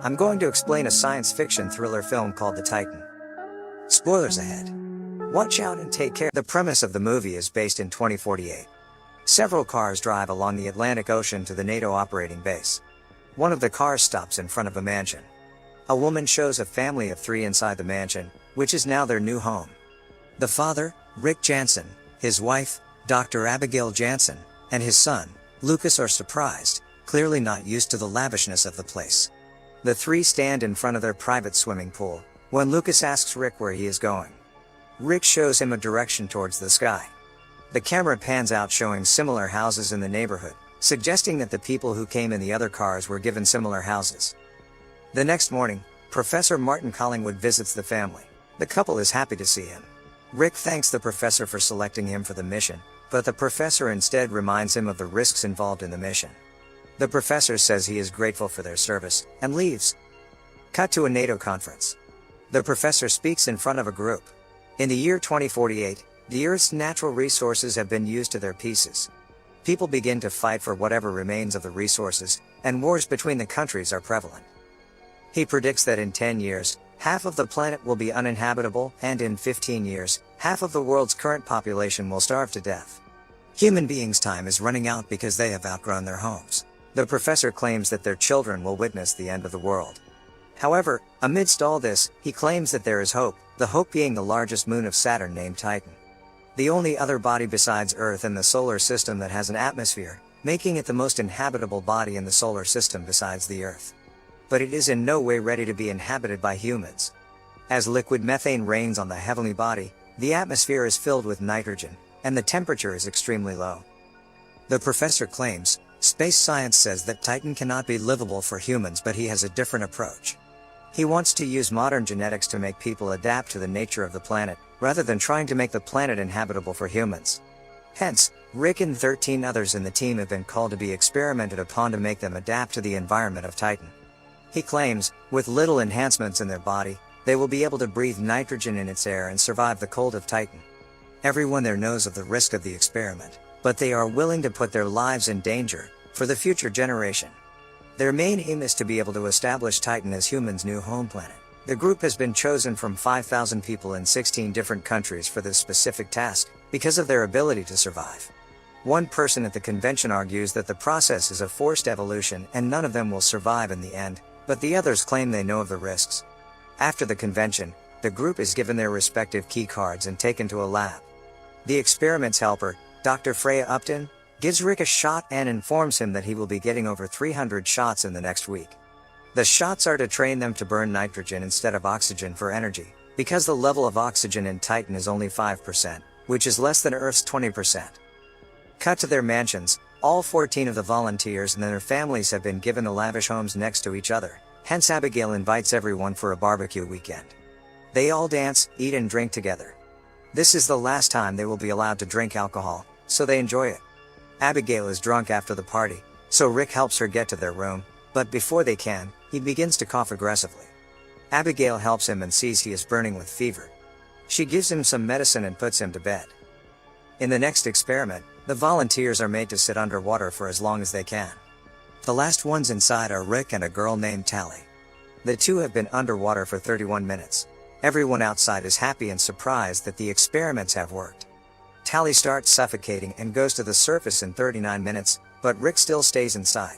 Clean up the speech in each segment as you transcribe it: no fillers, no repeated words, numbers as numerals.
I'm going to explain a science fiction thriller film called The Titan. Spoilers ahead. Watch out and take care. The premise of the movie is based in 2048. Several cars drive along the Atlantic Ocean to the NATO operating base. One of the cars stops in front of a mansion. A woman shows a family of 3 inside the mansion, which is now their new home. The father, Rick Jansen, his wife, Dr. Abigail Jansen, and his son, Lucas are surprised, clearly not used to the lavishness of the place. The 3 stand in front of their private swimming pool, when Lucas asks Rick where he is going. Rick shows him a direction towards the sky. The camera pans out showing similar houses in the neighborhood, suggesting that the people who came in the other cars were given similar houses. The next morning, Professor Martin Collingwood visits the family. The couple is happy to see him. Rick thanks the professor for selecting him for the mission, but the professor instead reminds him of the risks involved in the mission. The professor says he is grateful for their service, and leaves. Cut to a NATO conference. The professor speaks in front of a group. In the year 2048, the Earth's natural resources have been used to their pieces. People begin to fight for whatever remains of the resources, and wars between the countries are prevalent. He predicts that in 10 years, half of the planet will be uninhabitable, and in 15 years, half of the world's current population will starve to death. Human beings' time is running out because they have outgrown their homes. The professor claims that their children will witness the end of the world. However, amidst all this, he claims that there is hope, the hope being the largest moon of Saturn named Titan. The only other body besides Earth in the solar system that has an atmosphere, making it the most inhabitable body in the solar system besides the Earth. But it is in no way ready to be inhabited by humans. As liquid methane rains on the heavenly body, the atmosphere is filled with nitrogen, and the temperature is extremely low. The professor claims, space science says that Titan cannot be livable for humans, but he has a different approach. He wants to use modern genetics to make people adapt to the nature of the planet, rather than trying to make the planet inhabitable for humans. Hence, Rick and 13 others in the team have been called to be experimented upon to make them adapt to the environment of Titan. He claims, with little enhancements in their body, they will be able to breathe nitrogen in its air and survive the cold of Titan. Everyone there knows of the risk of the experiment, but they are willing to put their lives in danger, for the future generation. Their main aim is to be able to establish Titan as humans' new home planet. The group has been chosen from 5,000 people in 16 different countries for this specific task, because of their ability to survive. One person at the convention argues that the process is a forced evolution and none of them will survive in the end, but the others claim they know of the risks. After the convention, the group is given their respective key cards and taken to a lab. The experiment's helper, Dr. Freya Upton, gives Rick a shot and informs him that he will be getting over 300 shots in the next week. The shots are to train them to burn nitrogen instead of oxygen for energy, because the level of oxygen in Titan is only 5%, which is less than Earth's 20%. Cut to their mansions. All 14 of the volunteers and their families have been given the lavish homes next to each other, hence Abigail invites everyone for a barbecue weekend. They all dance, eat and drink together. This is the last time they will be allowed to drink alcohol, so they enjoy it. Abigail is drunk after the party, so Rick helps her get to their room, but before they can, he begins to cough aggressively. Abigail helps him and sees he is burning with fever. She gives him some medicine and puts him to bed. In the next experiment, the volunteers are made to sit underwater for as long as they can. The last ones inside are Rick and a girl named Tally. The two have been underwater for 31 minutes. Everyone outside is happy and surprised that the experiments have worked. Tally starts suffocating and goes to the surface in 39 minutes, but Rick still stays inside.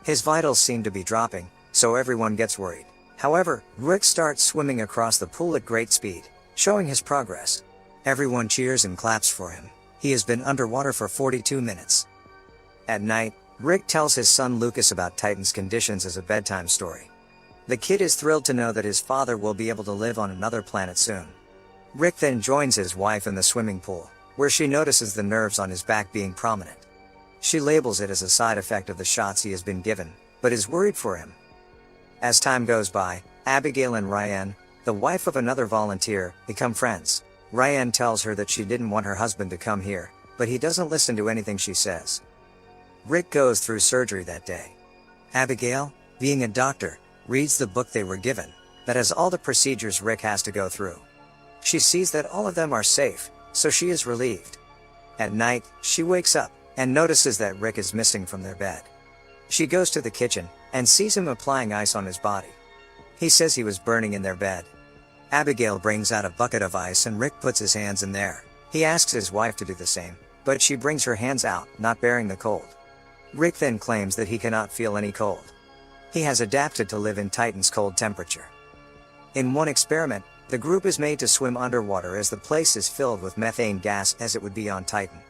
His vitals seem to be dropping, so everyone gets worried. However, Rick starts swimming across the pool at great speed, showing his progress. Everyone cheers and claps for him. He has been underwater for 42 minutes. At night, Rick tells his son Lucas about Titan's conditions as a bedtime story. The kid is thrilled to know that his father will be able to live on another planet soon. Rick then joins his wife in the swimming pool, where she notices the nerves on his back being prominent. She labels it as a side effect of the shots he has been given, but is worried for him. As time goes by, Abigail and Ryan, the wife of another volunteer, become friends. Ryan tells her that she didn't want her husband to come here, but he doesn't listen to anything she says. Rick goes through surgery that day. Abigail, being a doctor, reads the book they were given, that has all the procedures Rick has to go through. She sees that all of them are safe, so she is relieved. At night, she wakes up, and notices that Rick is missing from their bed. She goes to the kitchen, and sees him applying ice on his body. He says he was burning in their bed. Abigail brings out a bucket of ice and Rick puts his hands in there. He asks his wife to do the same, but she brings her hands out, not bearing the cold. Rick then claims that he cannot feel any cold. He has adapted to live in Titan's cold temperature. In one experiment, the group is made to swim underwater as the place is filled with methane gas as it would be on Titan.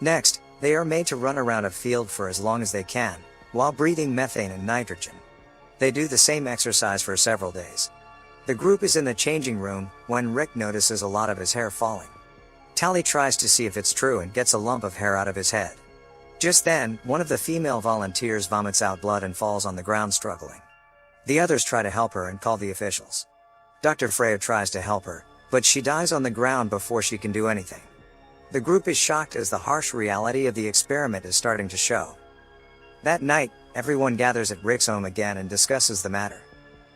Next, they are made to run around a field for as long as they can, while breathing methane and nitrogen. They do the same exercise for several days. The group is in the changing room when Rick notices a lot of his hair falling. Tally tries to see if it's true and gets a lump of hair out of his head. Just then, one of the female volunteers vomits out blood and falls on the ground struggling. The others try to help her and call the officials. Dr. Freya tries to help her, but she dies on the ground before she can do anything. The group is shocked as the harsh reality of the experiment is starting to show. That night, everyone gathers at Rick's home again and discusses the matter.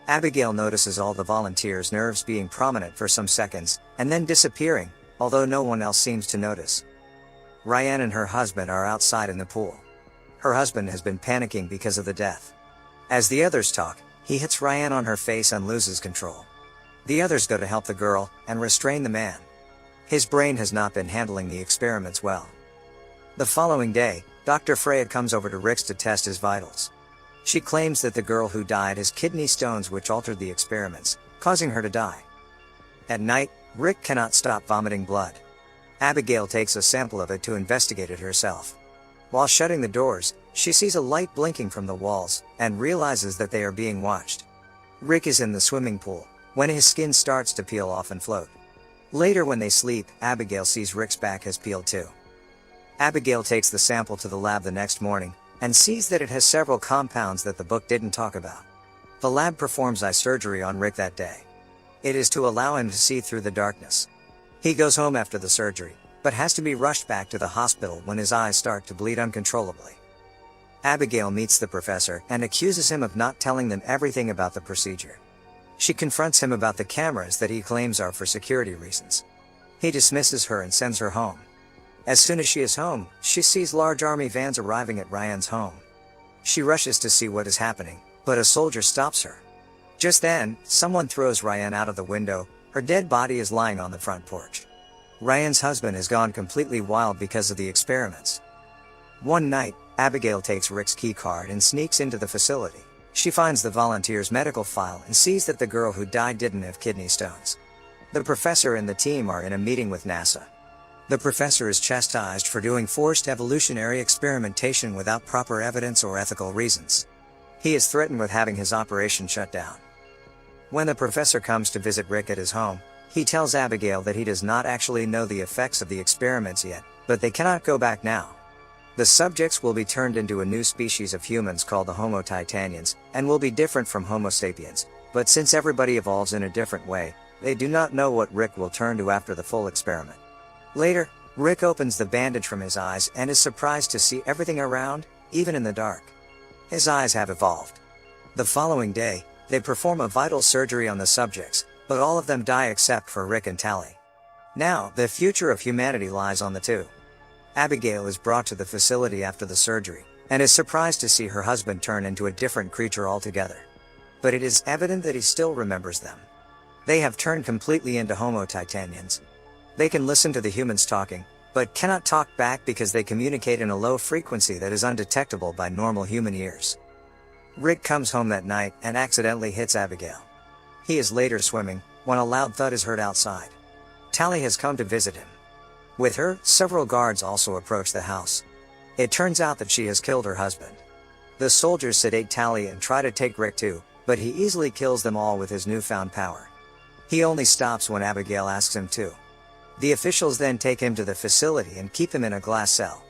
Abigail notices all the volunteers' nerves being prominent for some seconds, and then disappearing, although no one else seems to notice. Ryan and her husband are outside in the pool. Her husband has been panicking because of the death. As the others talk, he hits Ryan on her face and loses control. The others go to help the girl and restrain the man. His brain has not been handling the experiments well. The following day, Dr. Freya comes over to Rick's to test his vitals. She claims that the girl who died has kidney stones which altered the experiments, causing her to die. At night, Rick cannot stop vomiting blood. Abigail takes a sample of it to investigate it herself. While shutting the doors, she sees a light blinking from the walls, and realizes that they are being watched. Rick is in the swimming pool, when his skin starts to peel off and float. Later when they sleep, Abigail sees Rick's back has peeled too. Abigail takes the sample to the lab the next morning, and sees that it has several compounds that the book didn't talk about. The lab performs eye surgery on Rick that day. It is to allow him to see through the darkness. He goes home after the surgery, but has to be rushed back to the hospital when his eyes start to bleed uncontrollably. Abigail meets the professor and accuses him of not telling them everything about the procedure. She confronts him about the cameras that he claims are for security reasons. He dismisses her and sends her home. As soon as she is home, she sees large army vans arriving at Ryan's home. She rushes to see what is happening, but a soldier stops her. Just then, someone throws Ryan out of the window. Her dead body is lying on the front porch. Ryan's husband has gone completely wild because of the experiments. One night, Abigail takes Rick's key card and sneaks into the facility. She finds the volunteer's medical file and sees that the girl who died didn't have kidney stones. The professor and the team are in a meeting with NASA. The professor is chastised for doing forced evolutionary experimentation without proper evidence or ethical reasons. He is threatened with having his operation shut down. When the professor comes to visit Rick at his home, he tells Abigail that he does not actually know the effects of the experiments yet, but they cannot go back now. The subjects will be turned into a new species of humans called the Homo Titanians, and will be different from Homo sapiens, but since everybody evolves in a different way, they do not know what Rick will turn to after the full experiment. Later, Rick opens the bandage from his eyes and is surprised to see everything around, even in the dark. His eyes have evolved. The following day, they perform a vital surgery on the subjects, but all of them die except for Rick and Tally. Now, the future of humanity lies on the two. Abigail is brought to the facility after the surgery, and is surprised to see her husband turn into a different creature altogether. But it is evident that he still remembers them. They have turned completely into Homo Titanians. They can listen to the humans talking, but cannot talk back because they communicate in a low frequency that is undetectable by normal human ears. Rick comes home that night and accidentally hits Abigail. He is later swimming, when a loud thud is heard outside. Tally has come to visit him. With her, several guards also approach the house. It turns out that she has killed her husband. The soldiers sedate Tally and try to take Rick too, but he easily kills them all with his newfound power. He only stops when Abigail asks him to. The officials then take him to the facility and keep him in a glass cell.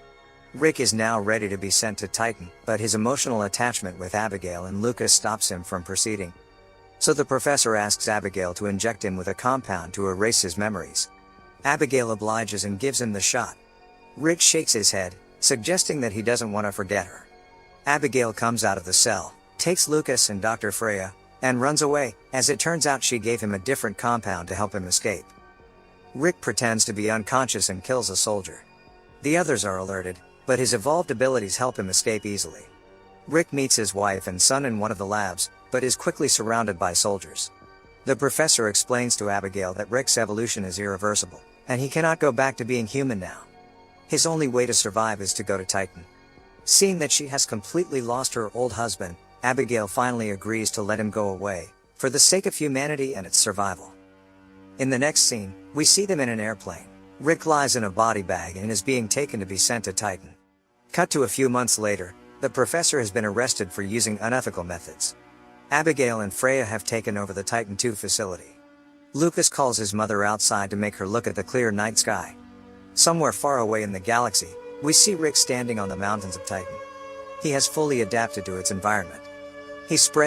Rick is now ready to be sent to Titan, but his emotional attachment with Abigail and Lucas stops him from proceeding. So the professor asks Abigail to inject him with a compound to erase his memories. Abigail obliges and gives him the shot. Rick shakes his head, suggesting that he doesn't want to forget her. Abigail comes out of the cell, takes Lucas and Dr. Freya, and runs away, as it turns out she gave him a different compound to help him escape. Rick pretends to be unconscious and kills a soldier. The others are alerted, but his evolved abilities help him escape easily. Rick meets his wife and son in one of the labs, but is quickly surrounded by soldiers. The professor explains to Abigail that Rick's evolution is irreversible, and he cannot go back to being human now. His only way to survive is to go to Titan. Seeing that she has completely lost her old husband, Abigail finally agrees to let him go away, for the sake of humanity and its survival. In the next scene, we see them in an airplane. Rick lies in a body bag and is being taken to be sent to Titan. Cut to a few months later, the professor has been arrested for using unethical methods. Abigail and Freya have taken over the Titan II facility. Lucas calls his mother outside to make her look at the clear night sky. Somewhere far away in the galaxy, we see Rick standing on the mountains of Titan. He has fully adapted to its environment. He spreads